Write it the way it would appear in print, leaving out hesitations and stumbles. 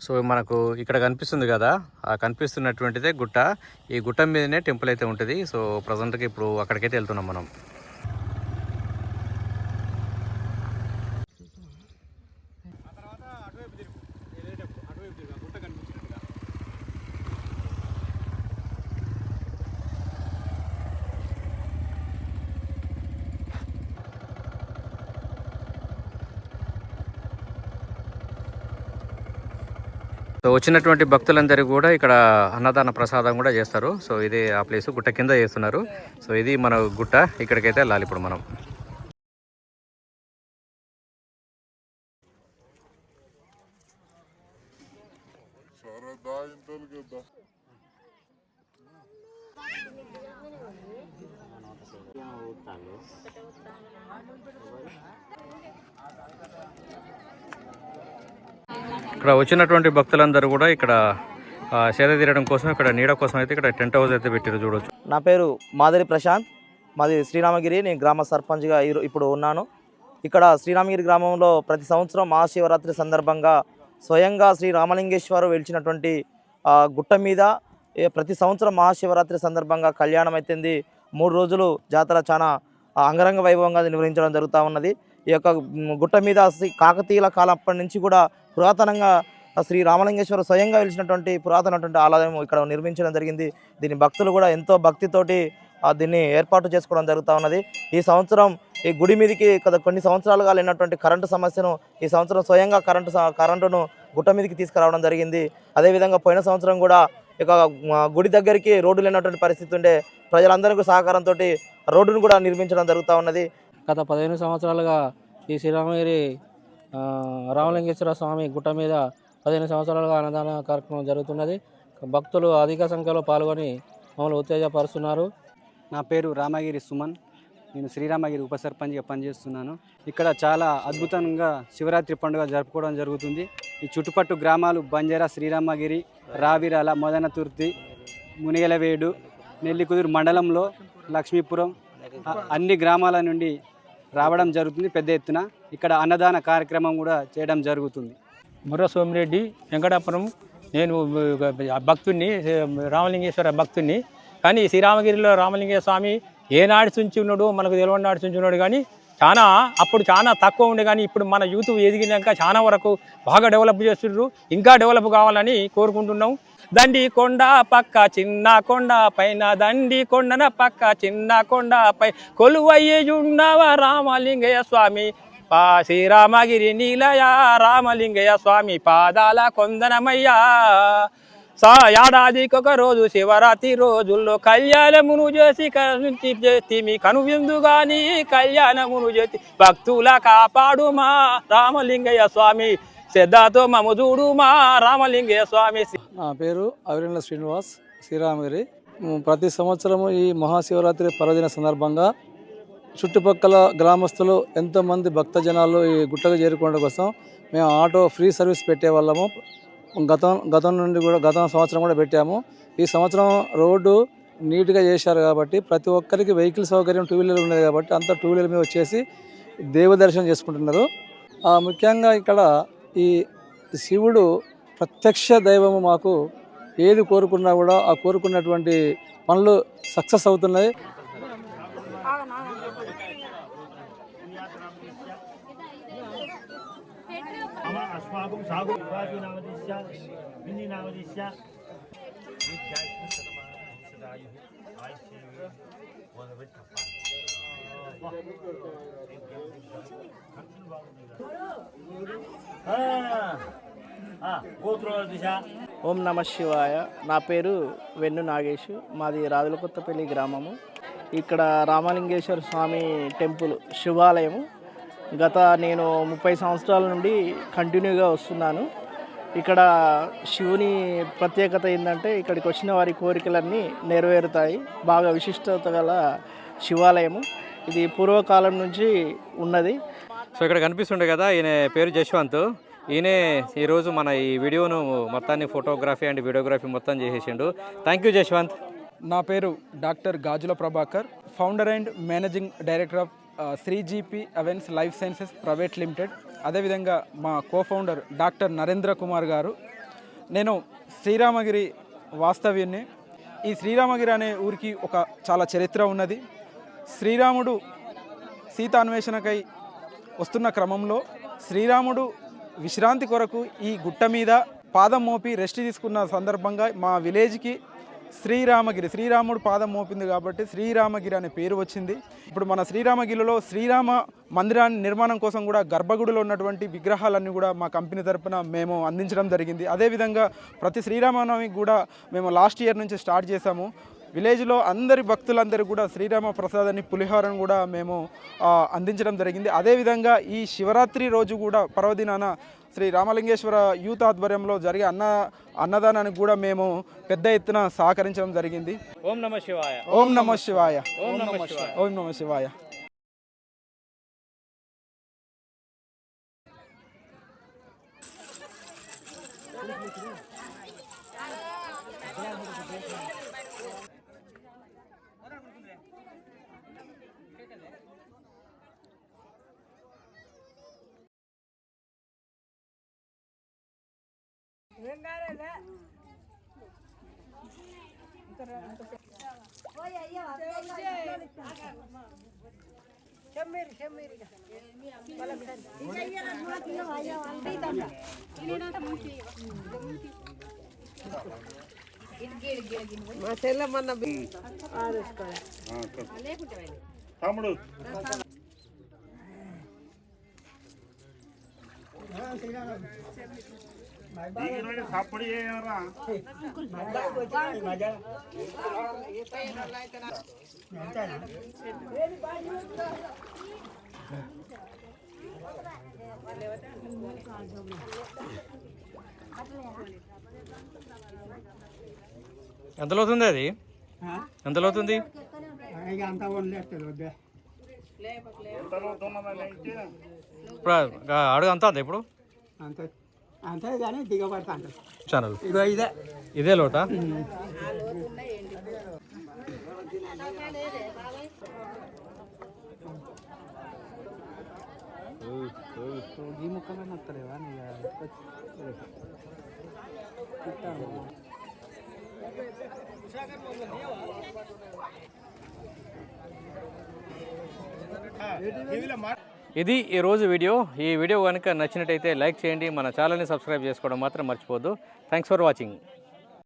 So మనకు ఇక్కడ కనిపిస్తుంది కదా, ఆ కనిపిస్తున్నటువంటిదే గుట్ట. ఈ గుట్ట మీదనే టెంపుల్ అయితే ఉంటుంది. సో ప్రజెంట్గా ఇప్పుడు అక్కడికైతే వెళ్తున్నాం మనం. సో వచ్చినటువంటి భక్తులందరికీ కూడా ఇక్కడ అన్నదాన ప్రసాదం కూడా చేస్తారు. సో ఇది ఆ ప్లేస్ గుట్ట కింద చేస్తున్నారు. సో ఇది మన గుట్ట, ఇక్కడికైతే వెళ్ళాలి ఇప్పుడు మనం. ఇక్కడ వచ్చినటువంటి భక్తులందరూ కూడా ఇక్కడ సేద తీరడం కోసం, ఇక్కడ నీడ కోసం అయితే ఇక్కడ టెంట్ హౌస్ అయితే పెట్టారు చూడొచ్చు. నా పేరు మాదిరి ప్రశాంత్, మాది శ్రీరామగిరి. నేను గ్రామ సర్పంచ్గా ఇప్పుడు ఉన్నాను. ఇక్కడ శ్రీరామగిరి గ్రామంలో ప్రతి సంవత్సరం మహాశివరాత్రి సందర్భంగా స్వయంగా శ్రీ రామలింగేశ్వరు వెలిచినటువంటి గుట్ట మీద ప్రతి సంవత్సరం మహాశివరాత్రి సందర్భంగా కళ్యాణం అవుతుంది. 3 రోజులు జాతర చాలా అంగరంగ వైభవంగా నిర్వహించడం జరుగుతూ ఉన్నది. ఈ యొక్క గుట్ట మీద కాకతీయుల కాలం అప్పటి నుంచి కూడా పురాతనంగా శ్రీ రామలింగేశ్వర స్వయంగా వెలిసినటువంటి పురాతనటువంటి ఆలయం ఇక్కడ నిర్మించడం జరిగింది. దీని భక్తులు కూడా ఎంతో భక్తితోటి దీన్ని ఏర్పాటు చేసుకోవడం జరుగుతూ ఉన్నది. ఈ సంవత్సరం ఈ గుడి మీదకి కొన్ని సంవత్సరాలుగా లేనటువంటి కరెంటు సమస్యను ఈ సంవత్సరం స్వయంగా కరెంటును గుట్ట మీదకి తీసుకురావడం జరిగింది. అదేవిధంగా పోయిన సంవత్సరం కూడా ఇక గుడి దగ్గరికి రోడ్డు లేనటువంటి పరిస్థితి ఉండే, ప్రజలందరికీ సహకారంతో రోడ్డును కూడా నిర్మించడం జరుగుతూ ఉన్నది. గత 15 సంవత్సరాలుగా ఈ శ్రీరామగిరి రామలింగేశ్వర స్వామి గుట్ట మీద 15 సంవత్సరాలుగా అన్నదాన కార్యక్రమం జరుగుతున్నది. భక్తులు అధిక సంఖ్యలో పాల్గొని మమ్మల్ని ఉత్తేజపరుస్తున్నారు. నా పేరు రామగిరి సుమన్, నేను శ్రీరామగిరి ఉప సర్పంచ్గా పనిచేస్తున్నాను. ఇక్కడ చాలా అద్భుతంగా శివరాత్రి పండుగ జరుపుకోవడం జరుగుతుంది. ఈ చుట్టుపట్టు గ్రామాలు బంజారా, శ్రీరామగిరి, రావిరాల, మదనతుర్తి, మునిగలవేడు, నెల్లికుదురు మండలంలో లక్ష్మీపురం అన్ని గ్రామాల నుండి రావడం జరుగుతుంది. పెద్ద ఎత్తున ఇక్కడ అన్నదాన కార్యక్రమం కూడా చేయడం జరుగుతుంది. ముర్ర సోమిరెడ్డి, వెంకటాపురం. నేను భక్తుడిని, రామలింగేశ్వర భక్తుడిని. కానీ శ్రీరామగిరిలో రామలింగేశ్వర స్వామి ఏనాడు నుంచి ఉన్నాడు మనకు తెలియని నాడు నుంచి ఉన్నాడు. కానీ అప్పుడు చాలా తక్కువ ఉండే, కానీ ఇప్పుడు మన యూత్ ఎదిగినాక చాలా వరకు బాగా డెవలప్ చేస్తున్నారు. ఇంకా డెవలప్ కావాలని కోరుకుంటున్నాం. దండి కొండ పక్క చిన్న కొండ పైన, దండి కొండన పక్క చిన్న కొండ పై కొలువయ్యున్నవ రామలింగయ్య స్వామి, శ్రీరామగిరి నీలయ రామలింగయ్య స్వామి పాదాల కొందనమయ్యా. ఏడాదికొక రోజు శివరాత్రి రోజుల్లో కళ్యాణమును చేసి మీ కనువిందు గాని కళ్యాణమును చేసి భక్తుల కాపాడు మా రామలింగయ్య స్వామి, శ్రద్ధతో మము చూడు మా రామలింగయ్య స్వామి. నా పేరు అవిరెండ్ల శ్రీనివాస్, శ్రీరామగిరి. ప్రతి సంవత్సరము ఈ మహాశివరాత్రి పర్వదిన సందర్భంగా చుట్టుపక్కల గ్రామస్తులు ఎంతోమంది భక్తజనాలు ఈ గుట్టకు చేరుకోవడం కోసం మేము ఆటో ఫ్రీ సర్వీస్ పెట్టేవాళ్ళము. గతం నుండి కూడా గత సంవత్సరం కూడా పెట్టాము. ఈ సంవత్సరం రోడ్డు నీట్గా చేశారు కాబట్టి ప్రతి ఒక్కరికి వెహికల్ సౌకర్యం 2 వీలర్ ఉండేది కాబట్టి అంతా 2 వీలర్ మీద వచ్చేసి దేవ దర్శనం చేసుకుంటున్నారు. ముఖ్యంగా ఇక్కడ ఈ శివుడు ప్రత్యక్ష దైవము. మాకు ఏది కోరుకున్నా కూడా ఆ కోరుకున్నటువంటి పనులు సక్సెస్ అవుతున్నాయి. ఓం నమ శివాయ. నా పేరు వెన్ను నాగేష్, మాది రాజులకొత్తపల్లి గ్రామము. ఇక్కడ రామలింగేశ్వర స్వామి టెంపుల్ శివాలయము నేను 30 సంవత్సరాల నుండి కంటిన్యూగా వస్తున్నాను. ఇక్కడ శివుని ప్రత్యేకత ఏంటంటే ఇక్కడికి వచ్చిన వారి కోరికలన్నీ నెరవేరుతాయి. బాగా విశిష్టత గల శివాలయము ఇది, పూర్వకాలం నుంచి ఉన్నది. సో ఇక్కడ కనిపిస్తుండే కదా, ఈయన పేరు జశ్వంత్. ఈయనే ఈరోజు మన ఈ వీడియోను మొత్తాన్ని ఫోటోగ్రఫీ అండ్ వీడియోగ్రఫీ మొత్తం చేసేసిండు. Thank you Jaswanth. నా పేరు doctor Gajula Prabhakar, founder and managing director of 3GP ovens life sciences private limited. అదేవిధంగా మా co founder doctor Narendra Kumar గారు. నేను శ్రీరామగిరి వాస్తవ్యుని. ఈ శ్రీరామగిరి అనే ఊరికి ఒక చాలా చరిత్ర ఉన్నది. శ్రీరాముడు సీతాన్వేషణకై వస్తున్న క్రమంలో శ్రీరాముడు విశ్రాంతి కొరకు ఈ గుట్ట మీద పాదం మోపి రెస్ట్ తీసుకున్న సందర్భంగా మా విలేజ్కి శ్రీరాముడు పాదం మోపింది కాబట్టి శ్రీరామగిరి అనే పేరు వచ్చింది. ఇప్పుడు మన శ్రీరామగిరిలో శ్రీరామ మందిరాన్ని నిర్మాణం కోసం కూడా గర్భగుడిలో ఉన్నటువంటి విగ్రహాలన్నీ కూడా మా కంపెనీ తరపున మేము అందించడం జరిగింది. అదేవిధంగా ప్రతి శ్రీరామనవమికి కూడా మేము లాస్ట్ ఇయర్ నుంచి స్టార్ట్ చేశాము. విలేజ్లో అందరి భక్తులందరూ కూడా శ్రీరామ ప్రసాదాన్ని పులిహోరను కూడా మేము అందించడం జరిగింది. అదేవిధంగా ఈ శివరాత్రి రోజు కూడా పర్వదినాన శ్రీ రామలింగేశ్వర యూత్ ఆధ్వర్యంలో జరిగే అన్నదానానికి కూడా మేము పెద్ద ఎత్తున సహకరించడం జరిగింది. ఓం నమః శివాయ. ఓం నమః శివాయ. ఓం నమః శివాయ. ఓం నమః శివాయ. మా చెల్లెమ్మన్న తమ్ముడు సప్పుడు చేయరా ఎంతలో అవుతుంది అది? ఎంతలో అవుతుంది? ఇప్పుడు అడుగు అంతా అంత ఇప్పుడు అంతే కానీ దిగబడతా ఛానల్ ఇగో ఇదే లోటా? ఈ ముక్కలు నత్తలేవా ఇది ఈ రోజు వీడియో. ఈ వీడియో కనుక నచ్చినట్టయితే లైక్ చేయండి. మన ఛానల్ని సబ్స్క్రైబ్ చేసుకోవడం మాత్రం మర్చిపోవద్దు. Thanks for watching.